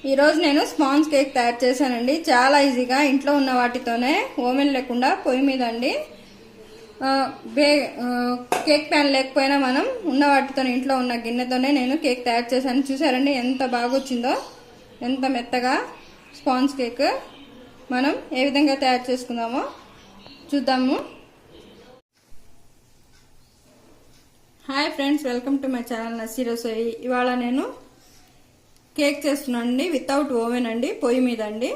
ఈరోజు నేను sponge cake తయారు చేశానండి. చాలా ఈజీగా ఇంట్లో ఉన్న వాటితోనే, ఓవెన్ లేకుండా పొయ్యి మీద అండి. కేక్ ప్యాన్ లేకపోయినా మనం ఉన్న వాటితోనే, ఇంట్లో ఉన్న గిన్నెతోనే నేను కేక్ తయారు చేశాను. చూసారండి ఎంత బాగా వచ్చిందో, ఎంత మెత్తగా స్పాంజ్ కేక్. మనం ఏ విధంగా తయారు చేసుకుందామో చూద్దాము. Hi friends, welcome to my channel నస్సీ రసోయి. ఇవాళ నేను కేక్ చేస్తున్నాను అండి, వితౌట్ ఓవెన్ అండి, పొయ్యి మీద అండి.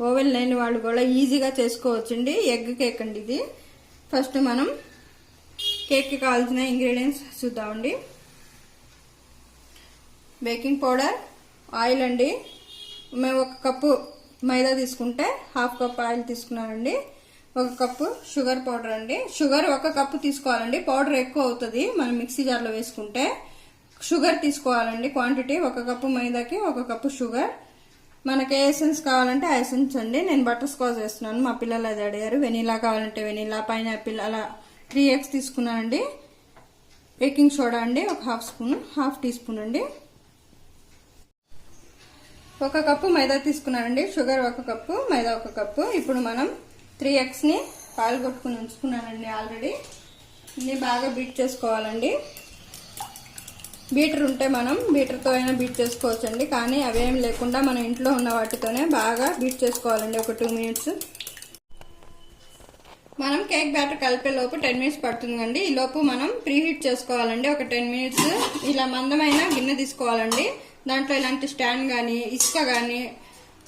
ఓవెన్ లేని వాళ్ళు కూడా ఈజీగా చేసుకోవచ్చండి. ఎగ్ కేక్ అండి ఇది. ఫస్ట్ మనం కేక్కి కావాల్సిన ఇంగ్రీడియంట్స్ చూద్దామండి. బేకింగ్ పౌడర్, ఆయిల్ అండి. మేము 1 కప్పు మైదా తీసుకుంటే 1/2 కప్ ఆయిల్ తీసుకున్నానండి. 1 కప్పు షుగర్ పౌడర్ అండి. షుగర్ 1 కప్పు తీసుకోవాలండి, పౌడర్ ఎక్కువ అవుతుంది మనం మిక్సీ జార్లో వేసుకుంటే. షుగర్ తీసుకోవాలండి క్వాంటిటీ, 1 కప్పు మైదాకి 1 కప్పు షుగర్. మనకి ఏ ఎసెన్స్ కావాలంటే ఆ ఎసెన్స్ అండి. నేను బటర్ స్కాచ్ వేస్తున్నాను, మా పిల్లలు అది అడిగారు. వెనీలా కావాలంటే వెనీలా, పైనాపిల్, అలా 3 eggs తీసుకున్నానండి. బేకింగ్ సోడా అండి 1/2 టీ స్పూన్ అండి. 1 కప్పు మైదా తీసుకున్నానండి. షుగర్ 1 కప్పు, మైదా 1 కప్పు. ఇప్పుడు మనం 3 eggsని పాల్గొట్టుకుని ఉంచుకున్నానండి ఆల్రెడీ. ఇన్ని బాగా బీట్ చేసుకోవాలండి. బీటర్ ఉంటే మనం బీటర్తో అయినా బీట్ చేసుకోవచ్చండి, కానీ అవేం లేకుండా మనం ఇంట్లో ఉన్న వాటితోనే బాగా బీట్ చేసుకోవాలండి. ఒక 2 minutes. మనం కేక్ బ్యాటర్ కలిపే లోపు 10 minutes పడుతుందండి. ఈ లోపు మనం ప్రీహీట్ చేసుకోవాలండి ఒక 10 minutes. ఇలా మందమైన గిన్నె తీసుకోవాలండి. దాంట్లో ఇలాంటి స్టాండ్ కానీ, ఇసుక కానీ,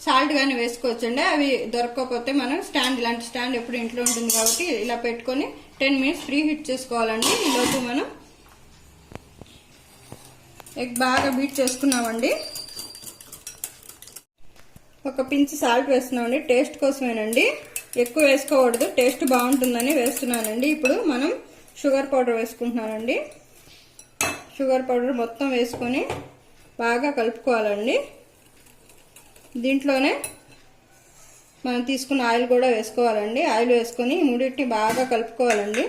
సాల్ట్ కానీ వేసుకోవచ్చండి. అవి దొరకకపోతే మనం స్టాండ్, ఇలాంటి స్టాండ్ ఎప్పుడు ఇంట్లో ఉంటుంది కాబట్టి ఇలా పెట్టుకొని 10 minutes ప్రీహీట్ చేసుకోవాలండి. ఈ లోపు మనం ఎగ్ బాగా బీట్ చేసుకున్నామండి. ఒక పించ్ సాల్ట్ వేస్తున్నామండి, టేస్ట్ కోసమేనండి, ఎక్కువ వేసుకోకూడదు, టేస్ట్ బాగుంటుందని వేస్తున్నానండి. ఇప్పుడు మనం షుగర్ పౌడర్ వేసుకుంటున్నానండి. షుగర్ పౌడర్ మొత్తం వేసుకొని బాగా కలుపుకోవాలండి. దీంట్లోనే మనం తీసుకున్న ఆయిల్ కూడా వేసుకోవాలండి. ఆయిల్ వేసుకొని మూడింటిని బాగా కలుపుకోవాలండి.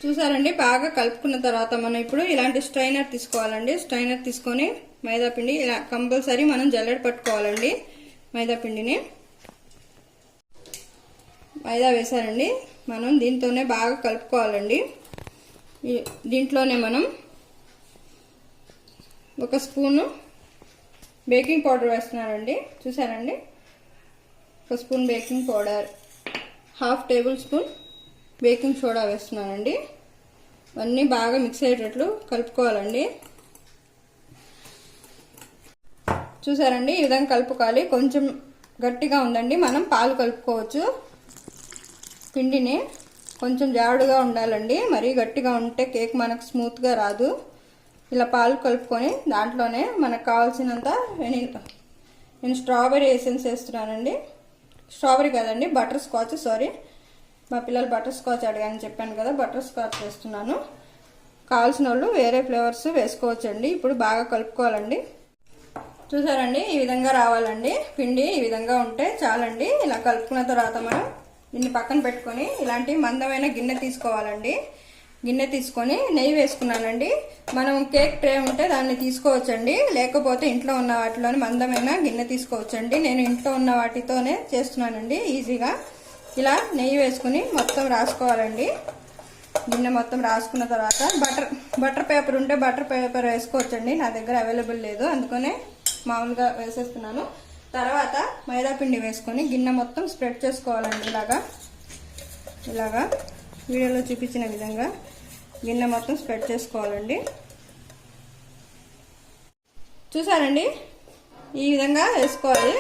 చూసారండి, బాగా కలుపుకున్న తర్వాత మనం ఇప్పుడు ఇలాంటి స్ట్రైనర్ తీసుకోవాలండి. స్ట్రైనర్ తీసుకొని మైదా పిండి ఇలా కంపల్సరీ మనం జల్లెడ పట్టుకోవాలండి. మైదా పిండిని మైదా వేసారండి, మనం దీంతోనే బాగా కలుపుకోవాలండి. దీంట్లోనే మనం 1 స్పూను బేకింగ్ పౌడర్ వేస్తున్నానండి. చూసారండి, 1 spoon baking powder, 1/2 table spoon baking soda వేస్తున్నానండి. అన్నీ బాగా మిక్స్ అయ్యేటట్లు కలుపుకోవాలండి. చూసారండి, ఈ విధంగా కలుపుకోవాలి. కొంచెం గట్టిగా ఉందండి, మనం పాలు కలుపుకోవచ్చు. పిండిని కొంచెం జాడుగా ఉండాలండి, మరీ గట్టిగా ఉంటే కేక్ మనకు స్మూత్గా రాదు. ఇలా పాలు కలుపుకొని దాంట్లోనే మనకు కావాల్సినంత నేను స్ట్రాబెర్రీ ఎసెన్స్ వేస్తున్నానండి. స్ట్రాబెర్రీ కదండి, బటర్ స్కాచ్, సారీ, మా పిల్లలు బటర్ స్కాచ్ అడిగాని చెప్పాను కదా, బటర్ స్కాచ్ వేస్తున్నాను. కావాల్సిన వాళ్ళు వేరే ఫ్లేవర్స్ వేసుకోవచ్చండి. ఇప్పుడు బాగా కలుపుకోవాలండి. చూసారండి, ఈ విధంగా రావాలండి పిండి. ఈ విధంగా ఉంటే చాలండి. ఇలా కలుపుకున్న తర్వాత మనం దీన్ని పక్కన పెట్టుకొని ఇలాంటి మందమైన గిన్నె తీసుకోవాలండి. గిన్నె తీసుకొని నెయ్యి వేసుకున్నానండి. మనం కేక్ ట్రే ఉంటే దాన్ని తీసుకోవచ్చండి, లేకపోతే ఇంట్లో ఉన్న వాటిలోనే మందమైన గిన్నె తీసుకోవచ్చండి. నేను ఇంట్లో ఉన్న వాటితోనే చేస్తున్నానండి ఈజీగా. ఇలా నెయ్యి వేసుకుని మొత్తం రాసుకోవాలండి. గిన్నె మొత్తం రాసుకున్న తర్వాత బటర్ పేపర్ ఉంటే బటర్ పేపర్ వేసుకోవచ్చండి. నా దగ్గర అవైలబుల్ లేదు, అందుకనే మామూలుగా వేసేస్తున్నాను. తర్వాత మైదా పిండి వేసుకొని గిన్నె మొత్తం స్ప్రెడ్ చేసుకోవాలండి. ఇలాగా వీడియోలో చూపించిన విధంగా గిన్నె మొత్తం స్ప్రెడ్ చేసుకోవాలండి. చూసారండి, ఈ విధంగా వేసుకోవాలి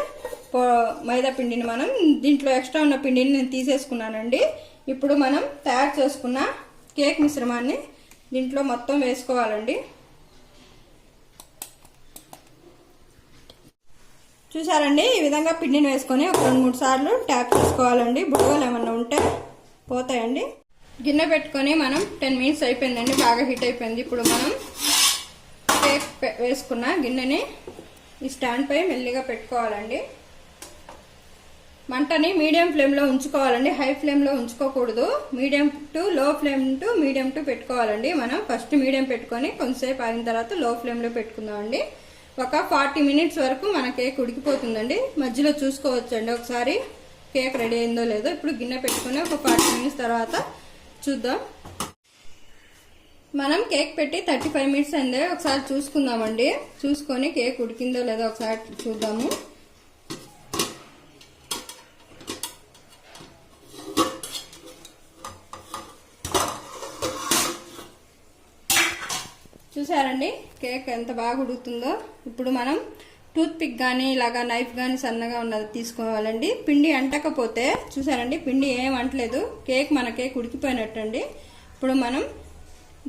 మైదా పిండిని. మనం దీంట్లో ఎక్స్ట్రా ఉన్న పిండిని నేను తీసేసుకున్నానండి. ఇప్పుడు మనం తయారు చేసుకున్న కేక్ మిశ్రమాన్ని దీంట్లో మొత్తం వేసుకోవాలండి. చూసారండి, ఈ విధంగా పిండిని వేసుకొని ఒక 2-3 సార్లు ట్యాప్ చేసుకోవాలండి. బుడగలు ఏమన్నా ఉంటే పోతాయండి. గిన్నె పెట్టుకొని మనం 10 minutes అయిపోయిందండి, బాగా హీట్ అయిపోయింది. ఇప్పుడు మనం కేక్ వేసుకున్న గిన్నెని ఈ స్టాండ్ పై మెల్లిగా పెట్టుకోవాలండి. మంటని మీడియం ఫ్లేమ్లో ఉంచుకోవాలండి, హై ఫ్లేమ్లో ఉంచుకోకూడదు. Medium to low flame to medium to పెట్టుకోవాలండి. మనం ఫస్ట్ మీడియం పెట్టుకొని కొంతసేపు ఆగిన తర్వాత లో ఫ్లేమ్లో పెట్టుకుందామండి. ఒక 40 మినిట్స్ వరకు మన కేక్ ఉడికిపోతుందండి. మధ్యలో చూసుకోవచ్చండి ఒకసారి కేక్ రెడీ అయిందో లేదో. ఇప్పుడు గిన్నె పెట్టుకుని ఒక 40 మినిట్స్ తర్వాత చూద్దాం. మనం కేక్ పెట్టి 35 మినిట్స్ అయింది, ఒకసారి చూసుకుందామండి. చూసుకొని కేక్ ఉడికిందో లేదో ఒకసారి చూద్దాము. చూసారండి కేక్ ఎంత బాగా ఉడుకుతుందో. ఇప్పుడు మనం టూత్ పిక్ కానీ ఇలాగా నైఫ్ కానీ సన్నగా ఉన్నది తీసుకోవాలండి. పిండి అంటకపోతే చూసారండి పిండి ఏం అంటలేదు, కేక్ మన కేక్ ఉడికిపోయినట్టండి. ఇప్పుడు మనం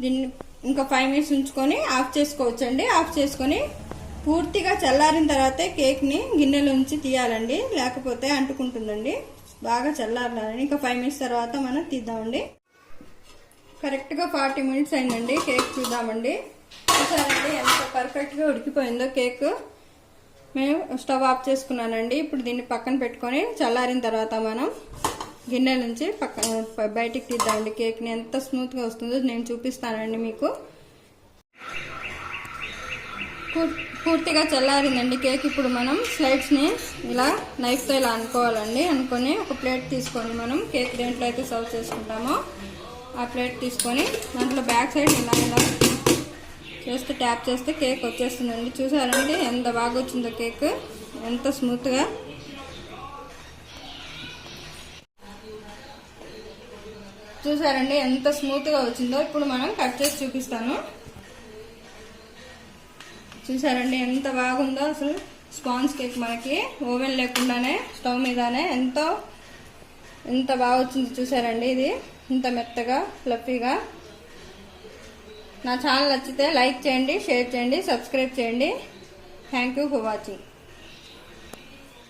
దీన్ని ఇంకా 5 మినిట్స్ ఉంచుకొని ఆఫ్ చేసుకోవచ్చండి. ఆఫ్ చేసుకొని పూర్తిగా చల్లారిన తర్వాతే కేక్ని గిన్నెలోంచి తీయాలండి, లేకపోతే అంటుకుంటుందండి. బాగా చల్లారాలండి. ఇంకా 5 మినిట్స్ తర్వాత మనం తీద్దామండి. కరెక్ట్గా 40 మినిట్స్ అయిందండి. కేక్ చూద్దామండి. చూసారండి ఎంత పర్ఫెక్ట్గా ఉడికిపోయిందో కేక్. మేము స్టవ్ ఆఫ్ చేసుకున్నానండి. ఇప్పుడు దీన్ని పక్కన పెట్టుకొని చల్లారిన తర్వాత మనం గిన్నె నుంచి బయటికి తీద్దామండి. కేక్ని ఎంత స్మూత్గా వస్తుందో నేను చూపిస్తానండి మీకు. పూర్తిగా చల్లారిందండి కేక్. ఇప్పుడు మనం స్లైడ్స్ని ఇలా నైఫ్తో ఇలా అనుకోవాలండి. అనుకొని ఒక ప్లేట్ తీసుకొని మనం కేక్ దేంట్లో అయితే సర్వ్ చేసుకుంటామో ఆ ప్లేట్ తీసుకొని దాంట్లో బ్యాక్ సైడ్ ఇలా చేస్తే ట్యాప్ చేస్తే కేక్ వచ్చేస్తుందండి. చూసారండి ఎంత బాగా వచ్చిందో కేక్, ఎంత స్మూత్గా. చూసారండి ఎంత స్మూత్గా వచ్చిందో. ఇప్పుడు మనం కట్ చేసి చూపిస్తాను. చూసారండి ఎంత బాగుందో అసలు. స్పాంజ్ కేక్ మనకి ఓవెన్ లేకుండానే స్టవ్ మీదనే ఎంత బాగా వచ్చింది. చూసారండి ఇది ఇంత మెత్తగా ఫ్లఫీగా. నా ఛానల్ నచ్చితే లైక్ చేయండి, షేర్ చేయండి, సబ్స్క్రైబ్ చేయండి. Thank you for watching.